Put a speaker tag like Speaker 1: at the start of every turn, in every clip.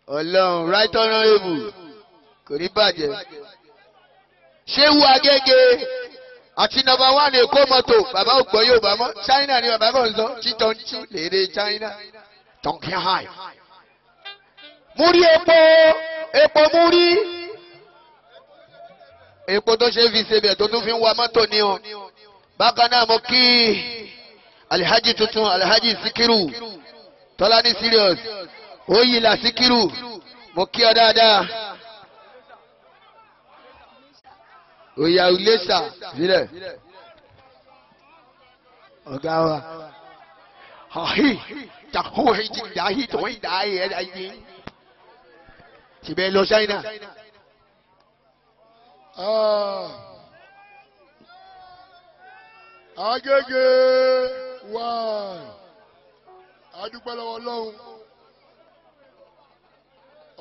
Speaker 1: Ọlọ́run right honourable kò ní bàjẹ́. Ṣéwù Agége àti number 1 Èkó mọ́tò bàbá ògbọ́ yóò bá mọ́ China ni bàbá kan sọ títọ́ntì lédè China tọ́kì high. Múrí epo múrí. Epo tó ṣe fi ṣebẹ̀ tó tún fi ń wa mọ́tò ni o. Bákan náà mo kí Alhaji tuntun Alhaji Sikiru Tọ́lání serious Oyila Sikiru mo kí ọ dáadáa. Oya Ulesa sílẹ̀. Ọ̀gá wa. Ahi tahuhi jidahi tohi dahi ẹ̀dáyé. Tìbẹ̀ lọ China.
Speaker 2: Agége wà adúpẹ́ lọ́wọ́ Ọlọ́run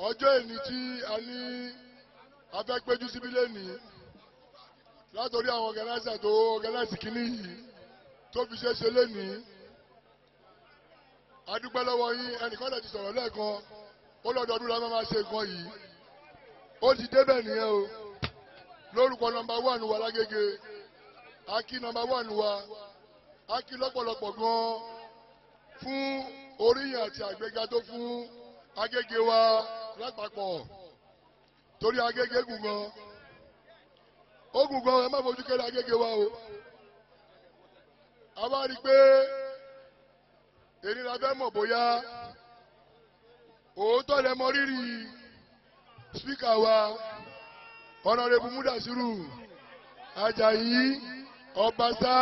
Speaker 2: ọjọ́ ìní tí a ní afẹ́pẹ́jú síbí lẹ́nìí látòrí àwọn ọ̀gánáìsà tó ọ̀gánáìsì kìíní yìí tó fi ṣe lẹ́nìí adúpẹ́ lọ́wọ́ yín ẹnìkan lè ti sọ̀rọ̀ lẹ́ẹ̀kan ó lọ́dọọdún la máa ṣe nǹkan yìí ó ti débẹ̀ nìyẹn o lórúkọ nọ́mbà 1 wa lágége akí nọ́mbà 1 wa akí lọ́pọ̀lọpọ̀ gan fún oríyìn àti àgbéga tó fún Agége wa lápapọ̀ torí Agége gùn gan ó gùn gan ẹ má fojú kéré Agége wa o a bá rí i pé èyí la fẹ́ mọ̀ bóyá òótọ́ lẹ mọ rírì spíkà wa Honorable Mudasiru Ajayi Ọbaṣá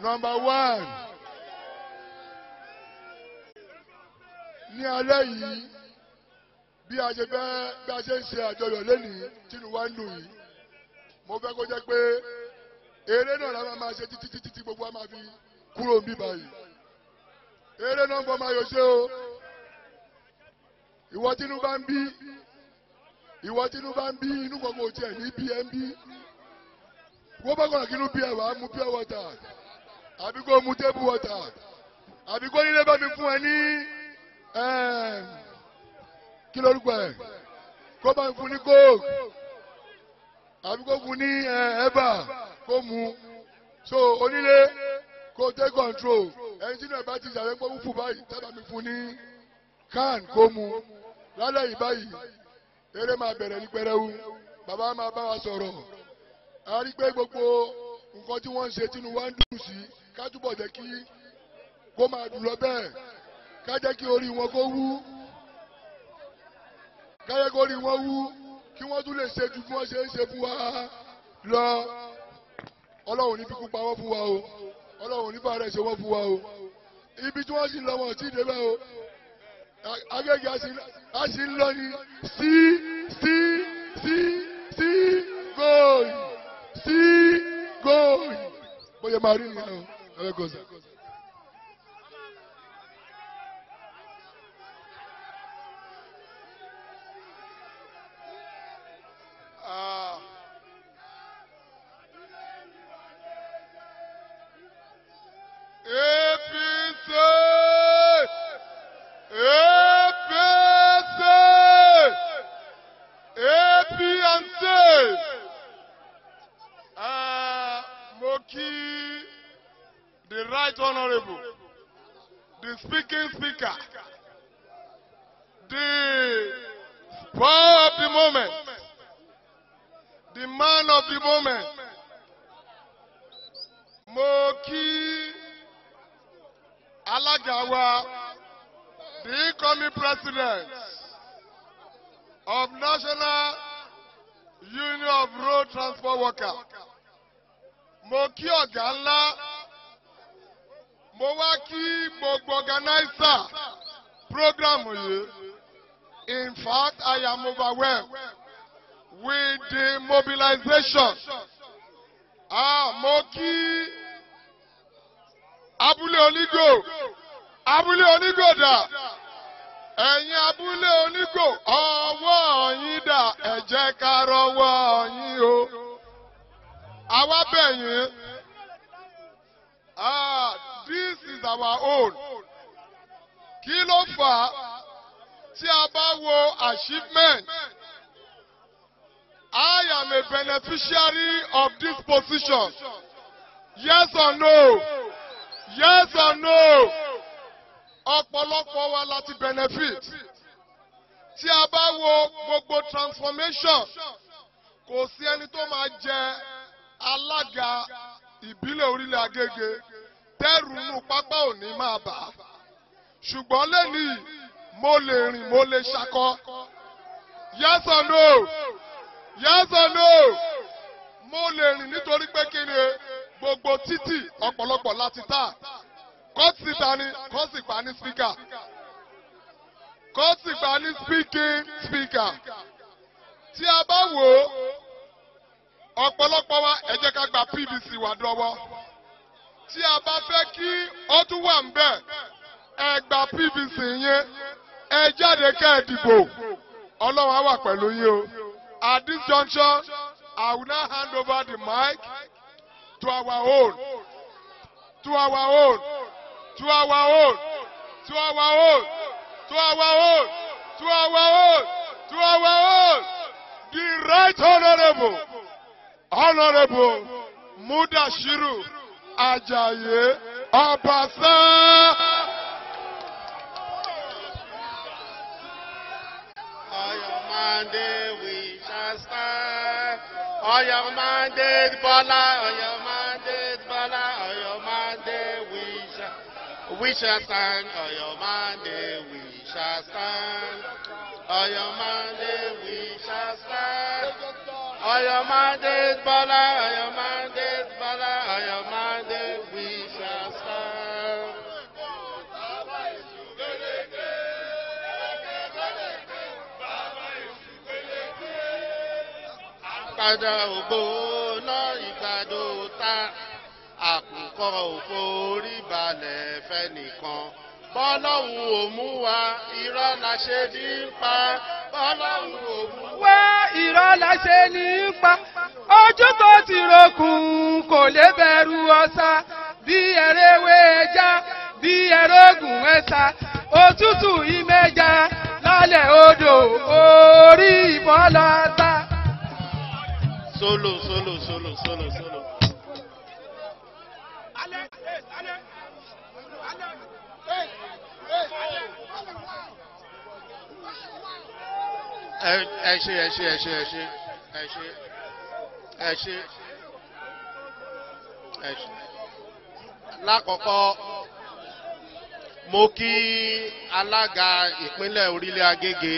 Speaker 2: nọ́mbà 1 ní alẹ́ yìí bí a ṣe ń ṣe àjọyọ̀ lẹ́nìí tínú wa ń dùn yìí mo fẹ́ kó jẹ́ pé eré náà la máa ṣe títí gbogbo wa máa fi kúrò ń bí báyìí eré náà ń bọ́ máa yọ ṣe o ìwọ tínú bá ń bí inú gbogbo ò tiẹ̀ ní bí ẹ ń bí wọ́n bá kọ̀ọ̀kan kí inú bí ẹ wàá mú pure water àbí kó mu table water àbí kó nílé bá mi fún ẹ ní kí lórúkọ ẹ kó bá mi fún ní coke àbí kó fún ní ẹ̀bà kó mu so onílé kó take control ẹni tí náà bá ti ṣàlẹ́ pé wúfù báyìí tábà mi fún ní can kó mu lálẹ́ yìí báyìí eré máa bẹ̀rẹ̀ ní pẹrẹwu bàbá máa bá wa sọ̀rọ̀ a rí pé gbogbo nǹkan tí wọ́n ń ṣe tínú wa ń dùn sí ká túbọ̀ jẹ́ kí kó máa dùn lọ bẹ́ẹ̀ ká jẹ́ kí orí wọn kó wú ká jẹ́ kí orí wọn wú kí wọ́n tún lè ṣe ju bí wọ́n ṣe ń ṣe fún wa lọ Ọlọ́run ní fikú pa wọ́n fún wa o Ọlọ́run ní bàárẹ̀ ṣe wọ́n fún wa o ibi tí wọ́n sì ń lọ wọn ò tí ì débẹ̀ o Agége a sì ń lọ ní sí góòlù bóyá máa rí nìyẹn o ẹ̀rọ gọ̀ọ́sà. The right honourable, the speaking speaker, the power of the moment, the man of the moment. Mo kí alága wa, the incoming president of National Union of Road Transport Workers. Mo kí ọ̀gá ńlá. Mo wá kí gbogbo organizer program yìí. In fact, I am overwhelmed with the mobilization. Mo kí Abúlé Onígò dà. Ẹ̀yin Abúlé Onígò, ọwọ́ yín dà, ẹ jẹ́ ká rọwọ́ yín o. Àwa bẹ̀ yín. This is our own. Kí ló fà á tí a bá wo achievement, I am a beneficiary of this position. Yes or no? Yes or no? Ọ̀pọ̀lọpọ̀ wa láti benefit. Tí a bá wo gbogbo transformation, kò sí ẹni tó máa jẹ alága ìbílẹ̀ orílẹ̀ Agége tẹ́rù nù pápá òní máa bà á. Ṣùgbọ́n lẹ́nìí mo lè rìn mo lè ṣakọ. Yes or no? Yes or no? Mo lè rìn nítorí pé kí ni gbogbo títì ọ̀pọ̀lọpọ̀ láti tà. Kọ́ọ̀tù síta ni kọ́ọ̀tù sì pa ní speaker. Kọ́ọ̀tù sì pa ní speaker. Tí a bá wò ó, ọ̀pọ̀lọpọ̀ wa ẹ jẹ́ ká gba PVC wà dọ́wọ́. Tí a bá fẹ́ kí ó tún wà ń bẹ̀, ẹ gba PVC yẹn, ẹ jáde ká ẹ dìbò. Ọlọ́run á wà pẹ̀lú yín o. At this junction, I will now hand over the mic to our own. To our own. To our own. To our own. To our own. To our own. To our own. The Right Honorable Mudashiru Ajayi Obasa.
Speaker 3: On your mandate we shall stand. On your mandate, Bola. On your mandate, Bola. On your mandate we shall stand. On your mandate we shall stand. On your mandate we shall stand. On your mandate, Bola. On your mandate, Bola. On your mandate we shall stand. Àkàdá ògbó náà ìgbàdo ta, àkùkọ òfò orí balẹ̀ fẹ́nìkan. Bọ́lọ́hun ò mú wa, irọ́ la ṣe ní í pa. Bọ́lọ́hun ò mú
Speaker 4: wá irọ́ la ṣe ní í pa. Ojú tó ti rokùn kò lè bẹ̀rù ọ̀sà. Bí ẹrẹ́wé ẹja, bí ẹrógùn ẹ̀sà. Òtútù ìmẹ̀jà lálẹ́ odò orí ìbọ́lọ́ta.
Speaker 3: Solo. Ẹ ṣe. Lákọ̀ọ́kọ́, mo kí alága ìpínlẹ̀ orílẹ̀ Agége,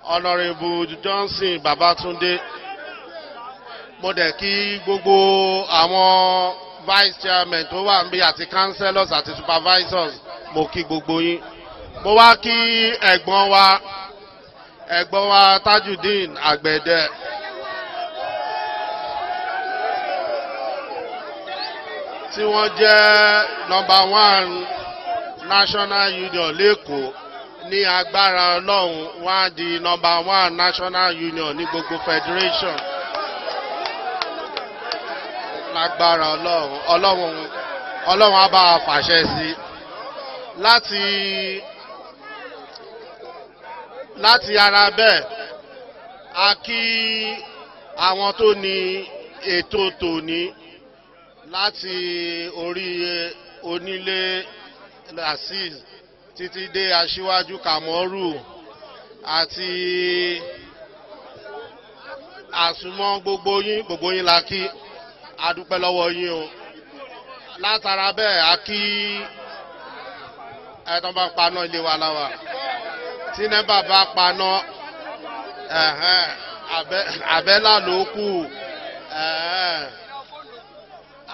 Speaker 3: Honorable Johnson Babatunde. Mo dẹ̀ kí gbogbo àwọn vice chairman tó wà níbí àti councillors àti supervisors, mo kí gbogbo yín. Mo wá kí ẹ̀gbọ́n wa Tajudeen Àgbẹ̀dẹ. Tí wọ́n jẹ́ #1 National Union l'Èkó. Ní agbára Ọlọ́run wọ́n á di #1 National Union ní gbogbo federation. Lágbára Ọlọ́run á bá a fàṣẹ sí. Láti ara bẹ́ẹ̀, a kí àwọn tó ní ètò tòní láti orí onílé Azeez títí dé aṣíwájú Kamoru àti àsùnmọ́ gbogbo yín la kí. A dúpẹ́ lọ́wọ́ yín o. Látara bẹ́ẹ̀, a kí ẹ̀tọ́ bá paná ilé wa láwà. Tí nẹ́bà bá paná, àbẹ́là ló kù.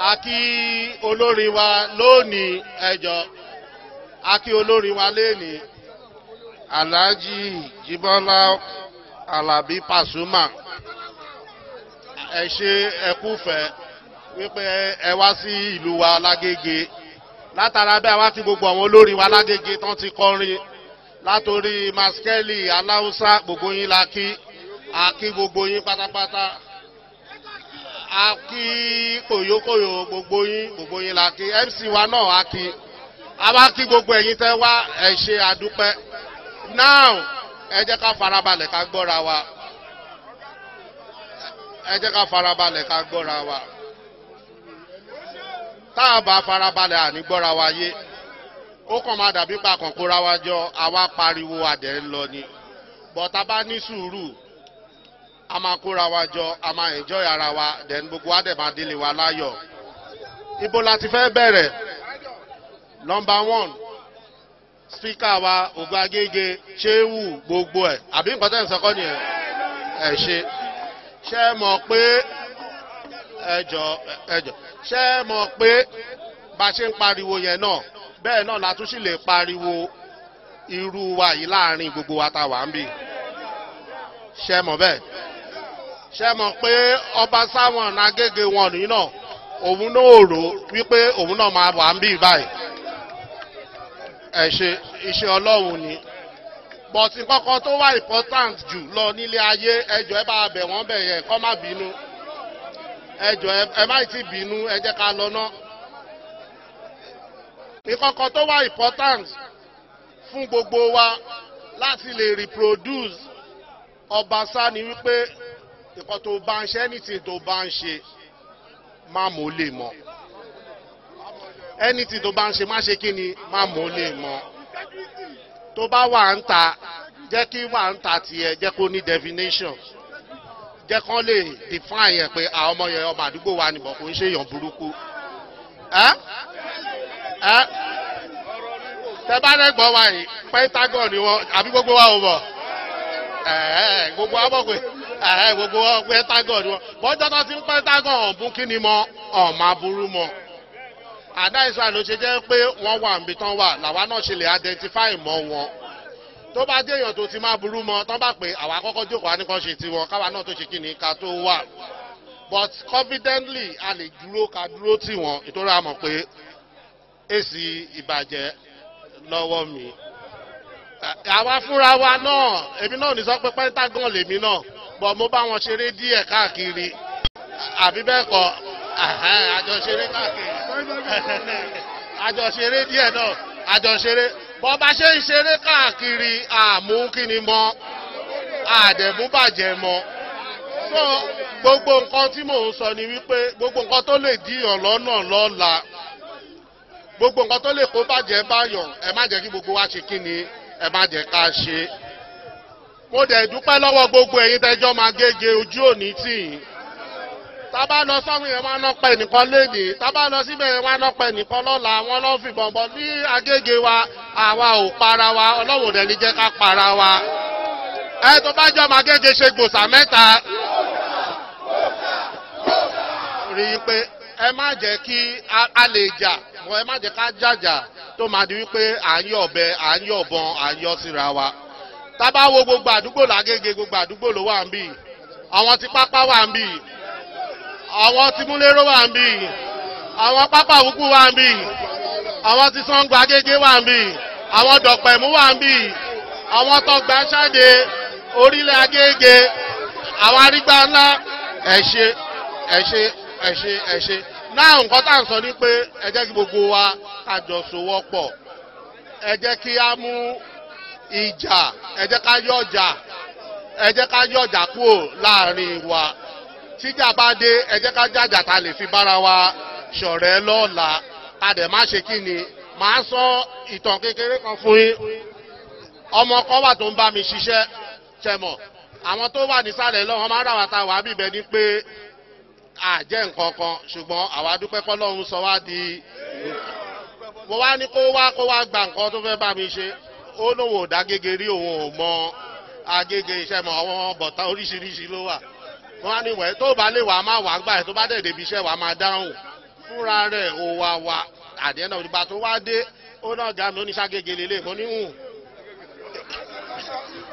Speaker 3: A kí olórí wa lónìí ẹjọ́. A kí olórí wa lénìí. Alhaji Jíbọ́lá Alábí Pasuma. Ẹ ṣe ẹkúfẹ́ wípé ẹ wá sí ìlú wa lágége. Látara bẹ́ẹ̀ wá kí gbogbo àwọn olórí wa lágége tán ti kọrin. Látorí Maskeli Aláùsá gbogbo yín la kí. A kí gbogbo yín pátápátá. A kí kòyókòyò gbogbo yín la kí. MC wa náà a kí. A bá kí gbogbo ẹ̀yin tẹ́ wá ẹ ṣe àdúpẹ́. now ẹ jẹ́ ká farabalẹ̀ ká gbọ́ra wa ẹ jẹ́ ká farabalẹ̀ ká gbọ́ra wa tá a bá farabalẹ̀ àní gbọ́ra wa yé ó kàn máa dàbí pa kàn kóra wa jọ àwa pariwo adẹ̀ ń lọ ni bọ́tà bá ní sùúrù a máa kóra wa jọ a máa enjoy ara wa then gbogbo wa dẹ̀ máa délé wa láyọ̀ ibo la ti fẹ́ bẹ̀rẹ̀ number 1 speaker wa Ògo Agége Ṣéwù gbogbo ẹ̀ àbí nǹkan tẹ́ ń sọkọ́ nìyẹn ẹ̀ ṣe mọ̀ pé ẹjọ́ ṣe mọ̀ pé bá ṣe ń pariwo yẹn náà bẹ́ẹ̀ náà la tún sì lè pariwo irú wa yìí láàrin gbogbo wa tá wà ń bì ṣe mọ̀ bẹ́ẹ̀ ṣe mọ̀ pé ọba sáwọn Agége wọn nìyí náà òun náà rò wípé òun náà máa wà ń bì báyìí ẹ ṣe iṣẹ́ Ọlọ́run ni but nǹkan tó wà important jù lọ nílé ayé ẹjọ́ ẹ bá bẹ̀ wọ́n bẹ̀ yẹn kọ́ má bínú ẹjọ́ ẹ má ti bínú ẹ jẹ́ ká lọ ná nǹkan tó wà important fún gbogbo wa láti lè reproduce Ọbaṣá ni wípé nǹkan tó bá ń ṣe anything tó bá ń ṣe má mọ̀ lè mọ̀ anything tó bá ń ṣe má ṣe kí ni má mọ̀ lè mọ̀ tó bá wà ń ta jẹ́ kí wà ń ta tiẹ̀ jẹ́ kó ní definition jẹ́ kán lè define yẹn pé àwọn ọmọ yẹn ọmọ àdúgbò wa nìbọn kò ń ṣe èèyàn burúkú tẹ bá rẹ́gbọ́n wa yìí pentagon ni wọn àbí gbogbo wa ò bọ̀ gbogbo wa bọ̀ pé gbogbo wa pentagon ni wọn bọ́jọ́ tó ti ń pentagon ọ̀bùn kí ni mọ ọ̀ma burú mọ àdá ìsọ ló ṣe jẹ́ pé wọ́n wà níbi tán wà làwa náà ṣe lè identify mọ́ wọn tó bá dé èèyàn tó ti máa burú mọ́ tán bá pé àwa kọ́kọ́ jókòó á ní kàn ṣe tiwọn káwa náà tó ṣe kí ni ká tó wà but confidently a lè dúró ká dúró tì wọ́n nítorí a mọ̀ pé èsì ìbàjẹ́ lọ́wọ́ mi àwa fúnra wa náà èmi náà ní sọ pé pentagon lèmi náà bọ̀ mo bá wọn ṣeré díẹ̀ káàkiri àbí bẹ́ẹ̀ kọ́ àjọṣeré káàkiri àjọṣeré díẹ̀ náà àjọṣeré bọ́ bá ṣe ń ṣeré káàkiri àmú kíni mọ́ àdẹ̀mú bàjẹ́ mọ́ so gbogbo nǹkan tí mò ń sọ ni wípé gbogbo nǹkan tó lè díyàn lọ́nà lọ́la gbogbo nǹkan tó lè kó bàjẹ́ báyọ̀ ẹ má jẹ́ kí gbogbo wa ṣe kíni ẹ má jẹ́ ká ṣe mo dẹ̀ dúpẹ́ lọ́wọ́ gbogbo ẹ̀yin tẹ́jọ́ máa Agége ojú òní tì yín tábà lọ sọ́run yẹn wá náà pẹ́ nìkan léde tábà lọ síbẹ̀ yẹn wá náà pẹ́ nìkan lọ́la wọn lọ́ fìbọn bọ̀ ní Agége wa àwa ò para wa Ọlọ́run dẹ̀ ní jẹ́ ká para wa ẹ tó bá jọ máa Agége ṣe gbòòsà mẹ́ta rí i pé ẹ má jẹ́ kí a lè jà mọ́ ẹ má jẹ́ ká jàjà tó máa di wípé à ń yọ ọ̀bẹ à ń yọ ọ̀bọ̀n à ń yọ síra wa tábà wo gbogbo àdúgbò l'Agége gbogbo àdúgbò ló wà ń bì àwọn tí pápá wà ń bì àwọn tí múlẹ́rọ́ wà ń bì àwọn pápá òkú wà ń bì àwọn tí Ṣàngó Agége wà ń bì àwọn dọ̀pẹ̀mú wà ń bì àwọn tọgbà ṣáde orílẹ̀ Agége àwọn arígbá ńlá ẹ ṣe náà nǹkan tá à ń sọ ní pé ẹ jẹ́ kí gbogbo wa ká jọ sowọ́pọ̀ ẹ jẹ́ kí á mú ìjà ẹ jẹ́ ká yọjà kúrò láàrin wa tíjà bá dé ẹ jẹ́ ká jàjà ta lè fi bára wa ṣọ̀rẹ́ lọ́la ká dẹ̀ má ṣe kí ni màá sọ ìtàn kékeré kan fún yín ọmọ kan wà tó ń bá mi ṣiṣẹ́ ṣẹmọ̀ àwọn tó wà nísàlẹ̀ lọ́wọ́ máa ń rà wá ta wà bíbẹ̀ ni pé àjẹ́ nǹkan kan ṣùgbọ́n àwa dúpẹ́ kọ́lọ́run sọ wá di mo wá ní kó wá gba nǹkan tó fẹ́ bá mi ṣe ó lóun ò dá Agége rí òun ò mọ Agége iṣẹ́ mọ àwọn bọ̀tá oríṣiríṣi ló wà wọ́n á ní wẹ̀ tó bá lè wà á máa wà gbà ẹ̀ tó bá dẹ̀ débi iṣẹ́ wà á máa dáhùn fúnra rẹ̀ ó wà àdéhùn náà nígbà tó wá dé ó náà gà mí ó ní Ságége lélẹ̀ mo ní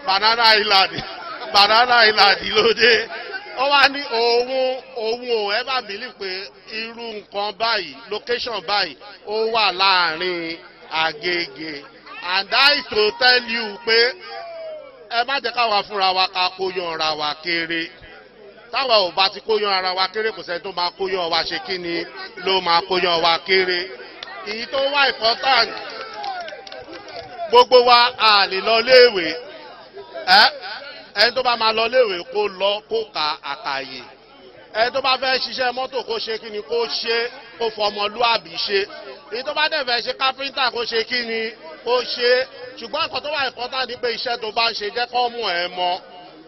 Speaker 3: Banana Island ló dé ó wá ní òun ò ẹ́ bá bìlì pé irú nǹkan báyìí location báyìí ó wà láàrin Agége and I to tell you pé ẹ má jẹ́ káwa fúnra wa ká kóyan ara wa kéré táwa ò bá ti kóyan ara wa kéré kò sẹ́ni tó máa kóyan wa ṣe kí ni ló máa kóyan wa kéré èyí tó wà important gbogbo wa a lè lọ léèwé ẹni tó bá máa lọ léèwé kó lọ kó ka àkàyè ẹni tó bá fẹ́ ṣiṣẹ́ mọ́tò kó ṣe kí ni kó ṣe kó fọmọlúàbí ṣe èyí tó bá dẹ̀ fẹ́ ṣe kápẹ́ńtà kó ṣe kí ni kó ṣe ṣùgbọ́n nǹkan tó wà ìpọ́tà ni pé iṣẹ́ tó bá ń ṣe jẹ́ kó mú ẹ mọ́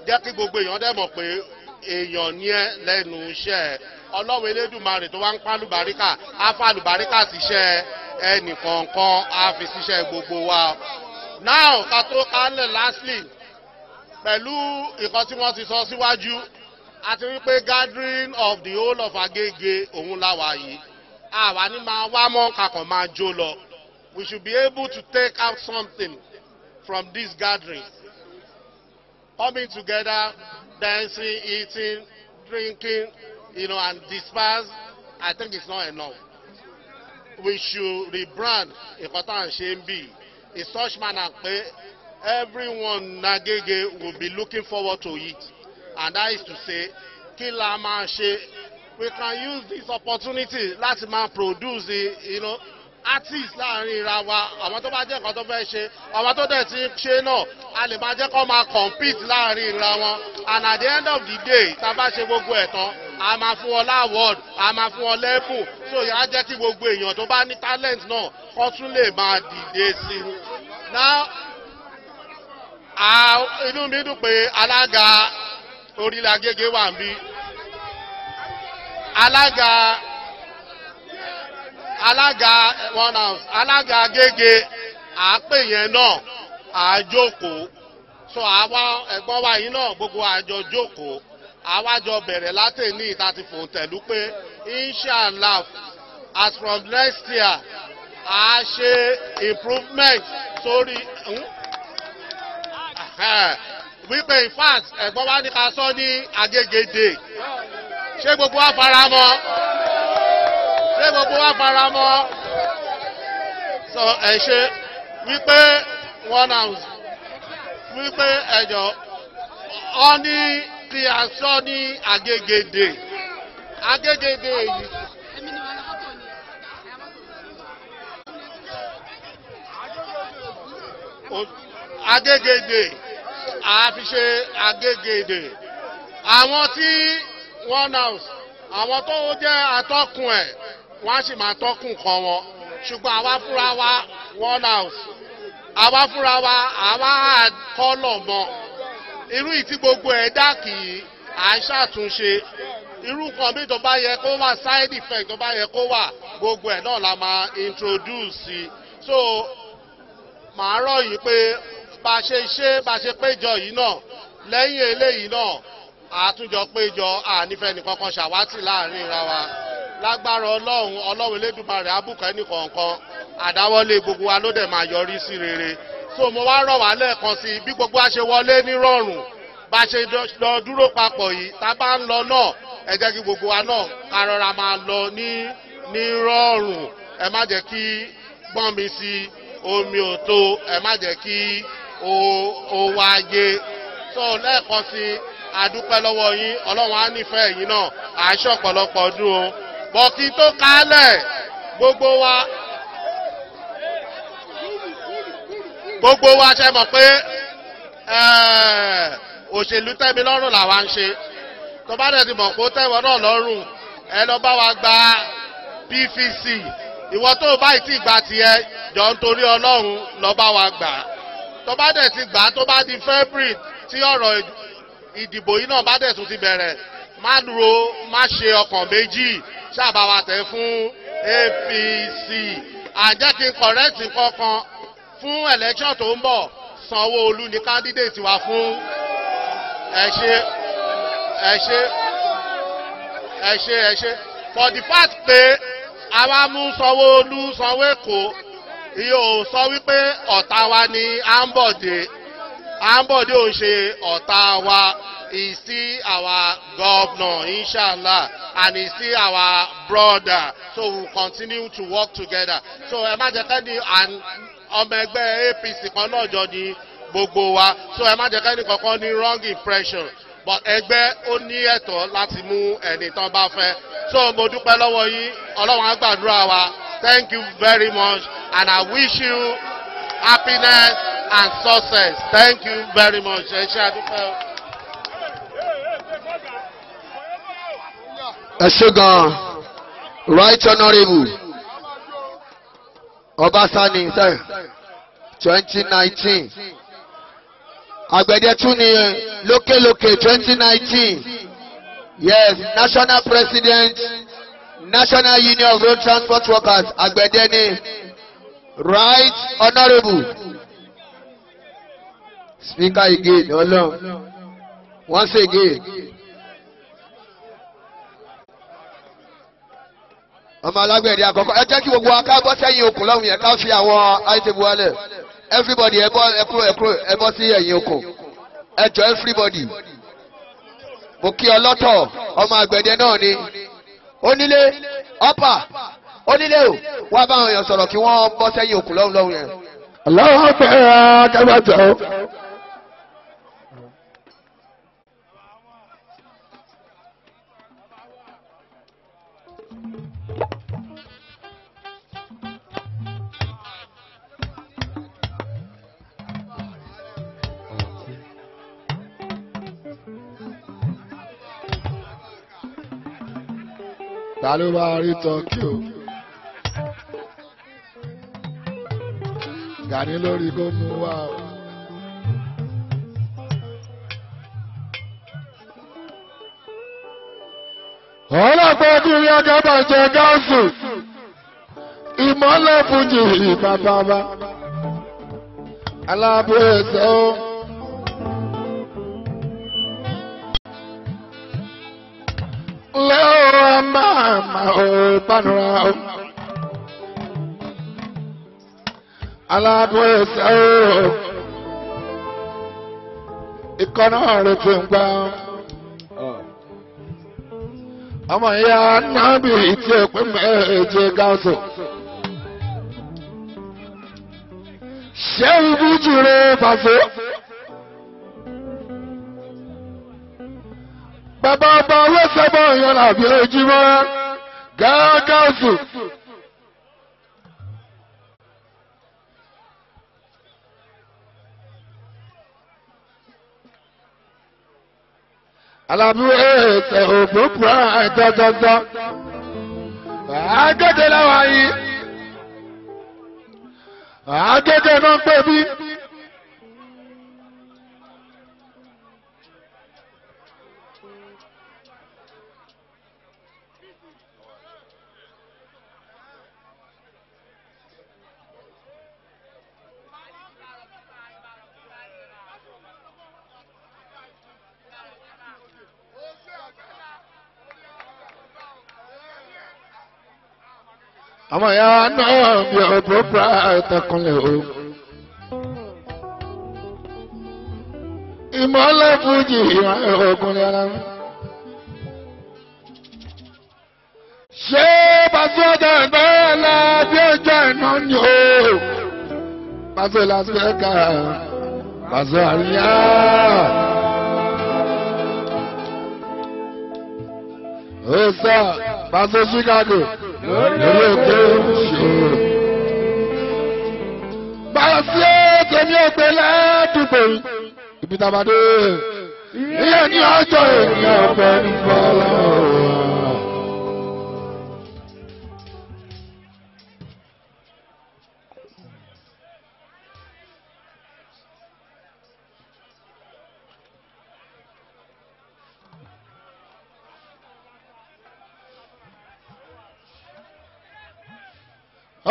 Speaker 3: jẹ́ kí gbogbo èèyàn dẹ̀ mọ̀ pé èèyàn ní ẹ lẹ́nu iṣẹ́ ọlọ́run elédùnmarè tó wá ń pa lùbáríkà á fa lùbáríkà síṣẹ́ ẹnìkọ̀ọ̀kan á fi síṣẹ́ gbogbo wa. now ká tó kálẹ̀ lastly pẹ̀lú ìkan tí wọ́n ti sọ síwájú àti wípé gathering of the whole of Agege òun láwa yìí àwa ní máa wá mọ́ kakàn máa jó lọ. We should be able to take out something from this gathering. Coming together, dancing, eating, drinking, and disperse, I think it's not enough. We should rebrand Ikotan Shembi in such manner that everyone Nagege will be looking forward to it. And that is to say, Kilama She, we can use this opportunity, let's produce it, artist láàrin ìra wa àwọn tó bá jẹ́ nǹkan tó fẹ́ ṣe àwọn tó dẹ̀ ti ṣe náà a lè máa jẹ́ kó máa compete láàrin ìra wọn and at the end of the day tá a bá ṣe gbogbo ẹ̀ tán a máa fún wọn láwọ́d a máa fún wọn lẹ́bùn so yà á jẹ́ kí gbogbo èèyàn tó bá ní talent náà kó tún lè máa dìde sí i. now inú mi dùn pé alága orílẹ̀ Agége wà ń bí alága Agége àápè yẹn náà àjókòó so àwa ẹ̀gbọ́n wa yìí náà gbogbo àjọ jókòó àwa jọ bẹ̀rẹ̀ láti ní ìta ti fòǹtẹ̀lú pé inshallah as from next year a ṣe improvement sórí wípé in fact ẹ̀gbọ́n wa ní ká sọ ní Agége Day ṣé gbogbo wa fara mọ́ gbogbo wa fara mọ́ so ẹ ṣe wípé one house wípé ẹjọ́ ọ ní tí a sọ ní Agége Day yìí. Agége Day a fi ṣe Agége Day àwọn tí one house àwọn tó jẹ́ atọ́kùn ẹ̀ wọ́n á sì máa tọ́kùn kan wọn ṣùgbọ́n àwa fúnra wa one house àwa fúnra wa àwa kọ́lọ̀ mọ́ irú ìtí gbogbo ẹ̀ dá kì í à ń ṣàtúnṣe irú kan bí tó bá yẹ kó wà side effect tó bá yẹ kó wà gbogbo ẹ̀ náà la máa introduce sí so màá rọ̀ yìí pé bá ṣe péjọ yìí náà lẹ́yìn eléyìí náà àtúnjọ péjọ ànífẹ́ nìkankan ṣàwátì láàrin ra wa lágbára ọlọ́run elédùmarè abùkọ́ ẹnìkọ̀ọ̀kan àdáwọ́lé gbogbo wa ló dẹ̀ máa yọrí sí rere so mo wá rọ̀ wá lẹ́ẹ̀kan sí bí gbogbo wa ṣe wọlé nírọ̀rùn bá ṣe lọ dúró papọ̀ yìí tá a bá ń lọ náà ẹ jẹ́ kí gbogbo wa náà ká rọra máa lọ nírọ̀rùn ẹ má jẹ́ kí gbọ́n mi sí omi ò tó ẹ má jẹ́ kí o wáyé so lẹ́ẹ̀kan sí àdúpẹ́ lọ́wọ́ yín ọlọ́run á nífẹ̀ẹ́ yín náà àṣọ ọ̀pọ̀lọpọ̀ ọdún o bọ̀kí tó kálẹ̀ gbogbo wa ṣe mọ̀ pé òṣèlú tẹ́mi lọ́rùn làwa ń ṣe tó bá dẹ̀ ti mọ̀ pé ó tẹ́wọ́ náà lọ́rùn ẹ lọ bá wa gba PVC ìwọ tó bá ti gbà tiẹ̀ jọ nítorí ọlọ́run lọ bá wa gbà tó bá dẹ̀ ti gbà tó bá di February tí ọ̀rọ̀ ìdìbò yìí náà bá dẹ̀ tún ti bẹ̀rẹ̀ má ṣe ọkàn méjì ṣáàbà wa tẹ̀ fún APC àjẹ́ kí n kọ̀rẹ́tì kankan fún election tó ń bọ̀ Sanwó-Olú ní candidate wa fún ẹ ṣe for the fact pé àwa mú Sanwó-Olú Sanwó-Èkó yóò sọ wípé ọ̀tá wa ní Ambode ò ń ṣe ọ̀tá wa. Is still our governor, inshallah, and is still our brother. So we will continue to work together. So ẹ má jẹ́ kẹ́ni ọmọ ẹgbẹ́ APC kan náà jọ ní gbogbo wa. So ẹ má jẹ́ kẹ́ni kankan ní wrong impression. But ẹgbẹ́ ó ní ẹ̀tọ́ láti mú ẹni tán bá fẹ́. So mo dúpẹ́ lọ́wọ́ yín, Ọlọ́run á gbàdúrà wa. Thank you very much, and I wish you happiness and success. Thank you very much. Ẹ ṣé àdúpẹ́ o.
Speaker 1: Ẹ ṣé gan-an. Right Honourable Obasani, sir. 2019. Agbẹ̀dẹ tún ni lókèlókè 2019. Yes, National President, National Union of Road Transport Workers, Agbẹ̀dẹ ni. Right Honourable. Speaker again, Ọlọ́run. Once again. Ọmọ alágbẹ̀dẹ àkọ́kọ́ ẹ jẹ́ kí gbogbo wa ká bọ́ sẹ́yìn okùn lọ́hùn yẹn ká fi àwọn àìsèbù wálẹ̀. Everybody ẹ bọ́ sí ẹ̀yìn okùn. Ẹ jọ everybody. Mo kí ọlọ́tọ̀ ọmọ àgbẹ̀dẹ náà ni. Onílé ọ̀pà onílé o wá bá àwọn èèyàn sọ̀rọ̀ kí wọ́n bọ́ sẹ́yìn okùn lọ́hùn yẹn.
Speaker 2: Ọlọ́wọ́ fẹ́ kábàtọ̀. Ta ló bá rí tọ́kì o? Gani lórí kó mú wá o. Ọlọ́pàá kí rí agábà jẹ gáàsù. Ìmọ́lẹ̀ fújì ìbàbàbà. Alábò ẹ̀sẹ̀ o. Lẹ́wọ̀n máa ò pánura o. Alábò ẹ̀sẹ̀ o. Ikọ̀ náà rẹ̀ fi ń gbá. Ọmọ ìyá nábì tí ó pín méje gáàsù. Ṣé ibi jùlọ fàṣẹ? Bàbá ọba ọlọ́sẹ̀bọ̀ yẹn làbí ojúmọ́ gáàsù. Alábí ẹ̀sẹ̀ òfurufú àìtọ́jọ́jọ́. Àgẹ́gẹ́ láwa yìí. Àgẹ́gẹ́ náà pè bí. Ọmọ ìyá náà bí òpópó àìtẹkùnlé o. Ìmọ̀lẹ̀ fújì ìwọ̀n ògùnlé ara mi. Ṣé pàṣẹ ọjà ìbẹ̀rẹ̀ la bí ọjọ́ iná ni o? Pàṣẹ làṣẹ́kà, pàṣẹ àríyá. Ó sọ pàṣẹ Chicago. Lórí òkè òṣèré. Báyọ̀ sí ètèmí òpè lẹ́dùgbò ibi tàbádé. Ìyẹn ní ọjọ́ ènìyàn ọ̀fẹ́ ní fọ́lá.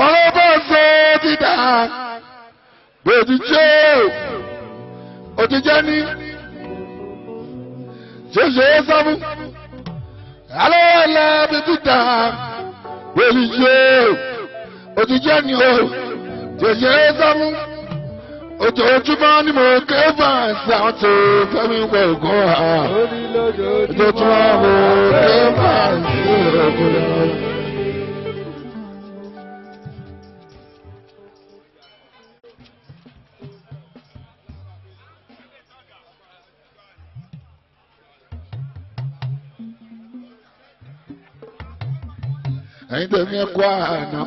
Speaker 2: Ọlọ́bọ̀ọ́sẹ̀ ti dà gbèdújẹ́ òjíjẹ́ ní ṣeṣe sọ́mú. Alọ́ọ̀lẹ́ bí ti dà gbèdújẹ́ òjíjẹ́ ní o ṣeṣe sọ́mú. Ojoojúmọ́ ni mo ké fàǹsì àwọn tó fẹ́mi gbọ̀ngàn ha. Ojoojúmọ́ mo ké fàǹsì ògùn. Ẹ̀yin tẹ̀mí ẹ̀kọ́ àná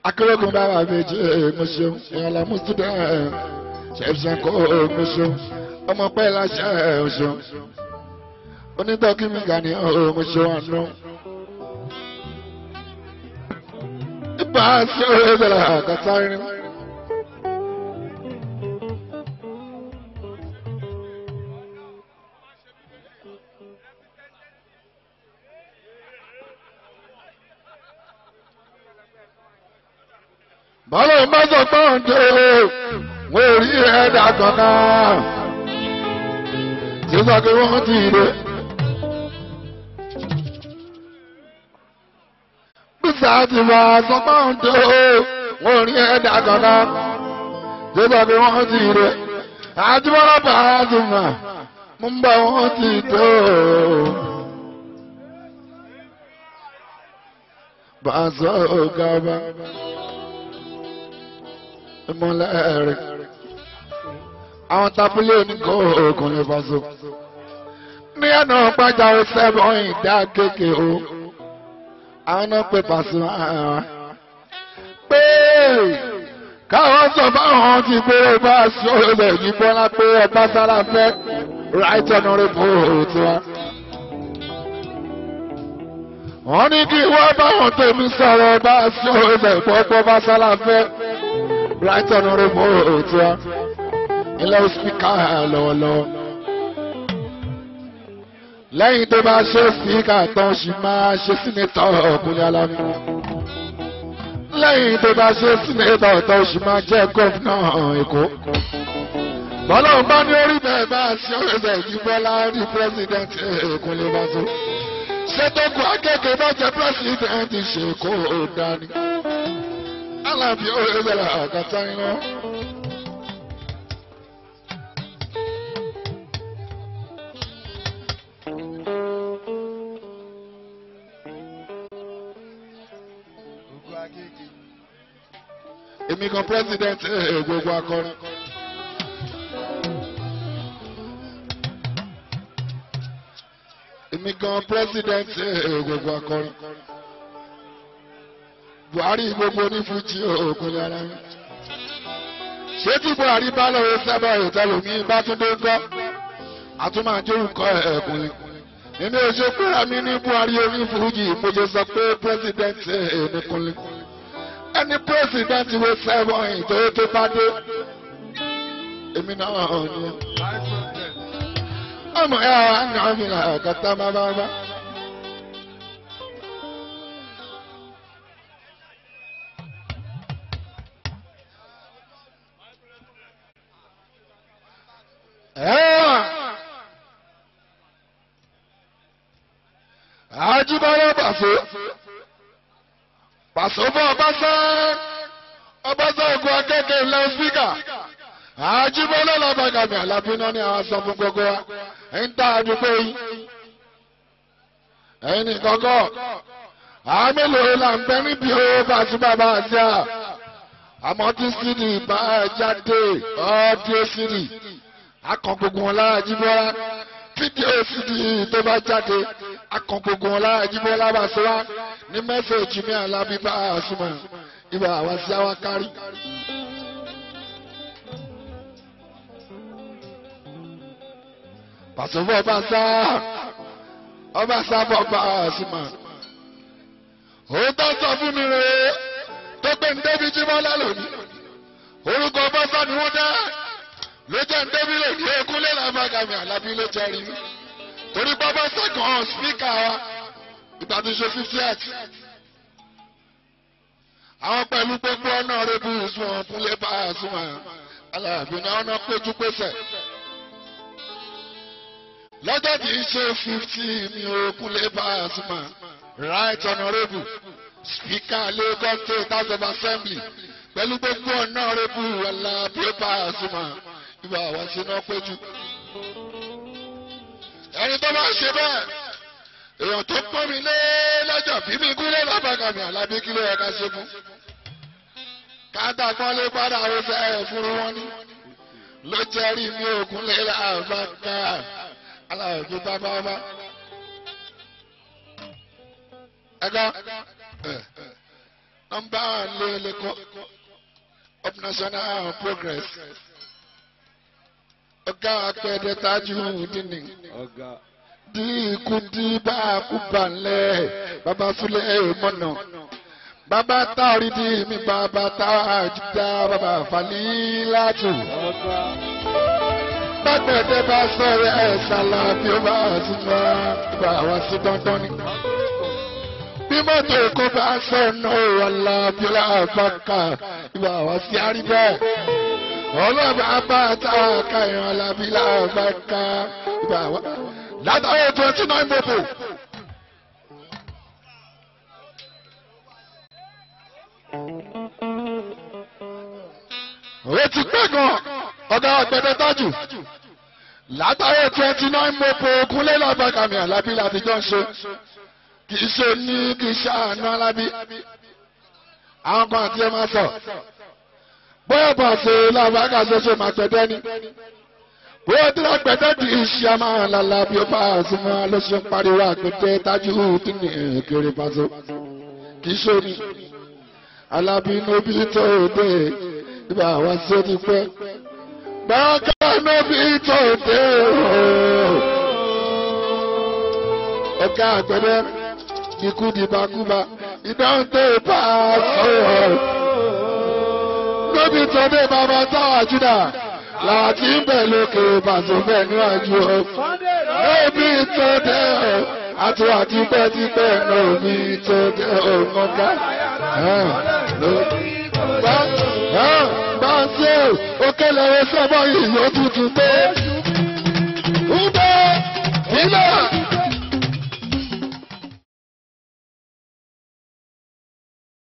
Speaker 5: akérèkùn bára méjì mo ṣeun ìyànlá mú student ṣẹ̀ṣẹ̀ kó mo ṣeun ọmọ pẹ́ láṣẹ ọ̀ṣun onítọ́kí mi gà ní mo ṣeun àná. ibà sí orí ìbẹ̀rẹ̀ àkàtà irin. bọ́lá ìmọ̀sọ̀ gbọ́ǹde wọ́n rí ẹ̀dá kankan tí sọ pé wọ́n ti dé. bísí àti ìmọ̀sọ̀ gbọ́ǹde wọ́n rí ẹ̀dá kankan tí sọ pé wọ́n ti dé. àjùmọ̀lá bàrà ti mọ̀ mú bá wọ́n ti tó. bàṣọ gàba ìmọ̀lẹ́rẹ̀ àwọn tapilé oníkó òkun lè fàṣọ ní ẹ̀nà pàjá ó sẹ́bọ̀ ìdá kéèké o àwọn náà pè pàṣọ pé káwọn sọ fáwọn ti pé bá sí ọ̀rẹ́ yìí bọ́lá pé ọba sára fẹ́ right honourable tiwa wọ́n ní kí wọ́n báwọn tèmi sọ̀rọ̀ bá sí ọ̀rẹ́ ìpọ́pọ́ bá sára fẹ́ right honourable tiwa ilé spíkà lọ́wọ́lọ́wọ́ lẹ́yìn tó bá ṣe spíkà tán ṣì máa ṣe sínétọ̀ ọ̀kùnrin alámi lẹ́yìn tó bá ṣe sínétọ̀ tán ṣì máa jẹ́ gọ́fúnà Èkó bọ́lá ń bá ní orí bẹ́ẹ̀ bá ṣe ọ̀rẹ́sẹ̀ yìí bọ́lá ní pírẹ́sìdẹ̀ntì Èkó lè bá so ṣé tó kù akẹ́kẹ̀ẹ́ bá jẹ́ pírẹ́sìdẹ̀ntì ṣe kó o dání alábi ọ̀rẹ́sẹ̀ àkàtà iná. èmi kan president gbogbo akọrin. èmi kan president gbogbo akọrin. Buhari gbogbo onífújì òkun lára mi. ṣé tí Buhari bá lọ́wọ́ sábà ìtẹ́lù mi bá tún dé gbọ́ àtúmọ̀ àjórúkọ ẹ̀kùnrin. nínú oṣù pẹ́ra mi ní Buhari onífújì mo jẹ́ sọ pé president nìkúnlẹ̀. ẹni president wo sẹ́wọ̀n ìtòyó tó bá dé èmi náà ni ọmọ ẹ̀ wá ní ọmọ ìlà kàtà bábábá. Àjíbọ́lá Pàṣọ fún Ọbáṣá ogun akẹ́kẹ̀ẹ́ ilẹ̀ spíkà. Àjíbọ́lá lọ́bàgàmì àlàbíná ní àwọn sọ fún gbogbo wa. ń tà àdúgbò yìí. ẹ̀yin nìkọ́kọ́. àwọn mélòó là ń bẹ níbi ó bá sí bàbá àti à. àmọ́ tí sídì bá jáde ọ́ọ́dí sídì. akàn gbogbo wọn lára Àjíbọ́lá. fídíò sídì tó bá jáde akàn gbogbo wọn lára Àjíbọ́lá bá sọ wá ní mẹ́sẹ̀jì mi Àlàbí bá a súnmọ́ ibà àwa sí àwa kárí. Pàṣẹ fún Ọbáṣá bọ̀ bá a súnmọ́. òótọ́ sọ fún mi rèé tó gbé ń débi Jíbọ́lá lónìí orúkọ Ọbáṣá ni wọ́n dá ló jẹ́ ń débi lè ní Ekúnlé Làbàgàmì Àlàbí ló jẹ́ rí mi torí Ọbáṣá kan spíkà wa ìgbà tó ṣe 58 àwọn pẹ̀lú gbogbo ọ̀nà rẹ̀ bí ìsúnwọ̀n Kúnlé bá a súnmọ́ Àlàbí náà ọ̀nà péjú pésẹ̀ lọ́jọ́ tí í ṣe 50 mi ò Kúnlé bá a súnmọ́ right honourable speaker Lagos State House of Assembly pẹ̀lú gbogbo ọ̀nà rẹ̀ bí Àlàbí bá a súnmọ́ ìwà àwọn sínú péjú ẹni tó bá ṣe bẹ́ẹ̀ èèyàn tó pọ́n mi lé lọ́jọ́ bí mi Kúnlé Làbàgàmì Àlàbí kí ló yẹ ká ṣe fún. káàtà kan lè padà rọ́ṣẹ́ ẹ̀ fún wọn ní. ló jẹ́rìí mi ò Kúnlé Làbàgà Àlàbí bábábá. ẹ̀ka Number one leko of national progress. Ọ̀gá apẹ̀dẹ Tajudeen. Di kudi ba kubalẹ̀ baba Sule mọ̀nà. Baba Taoridi mi baba Tajuda baba Falilatu. Bàgbẹ̀dẹ bá sọ̀rọ̀ ẹ̀ sálà bí ó bá súnmọ́ bá wá sí dandan ni. Bí mọ́tò kó bá sọ̀nà ọ̀la bí ó láàbàkà ìbá wá sí àríbẹ̀. Ọlọ́ba bá táàkà ìran alábí láàbàkà ìbá wá. Látàrí 29 mọ́tò. Ó ti pẹ́ gan ọ̀gá Àgbẹ̀dẹ Tájù. Látàrí 29 mọ́tò kúnlé lábàkàmì àlábí láti jọ ń ṣe. Kì í ṣe ní kì í ṣàánú alábí. Àwọn kan àti ẹ máa sọ. Bóyá bá ṣe lábàkà ṣoṣo máa gbẹ̀dẹ́ ni. Bóyá tí lágbẹ̀dẹ́ di iṣẹ́ a máa lálá bí ó bá súnmọ́ ló ṣe ń pariwo Àgbẹ̀dẹ Tajudeen ní kéré pàṣẹ. Kì í ṣe ní. Alábí nóbí tó dé ìbá wa ṣe ti pẹ́. Gbàgbà nóbí tó dé ooo. Ọ̀gá Àgbẹ̀dẹ ikú di bákúbá ìdáhùn bá sọ̀rọ̀. Nóbí tó dé bàbá Tajuda láti ń bẹ̀ lókè bàtò bẹ̀ níwájú o. Nóbí tó dé o àti pẹ́tipẹ́ nóbí tó dé o mọ́ká. Bá ṣe òkèlè sábà yìí ó tutù pé. Ǹjẹ́ ilé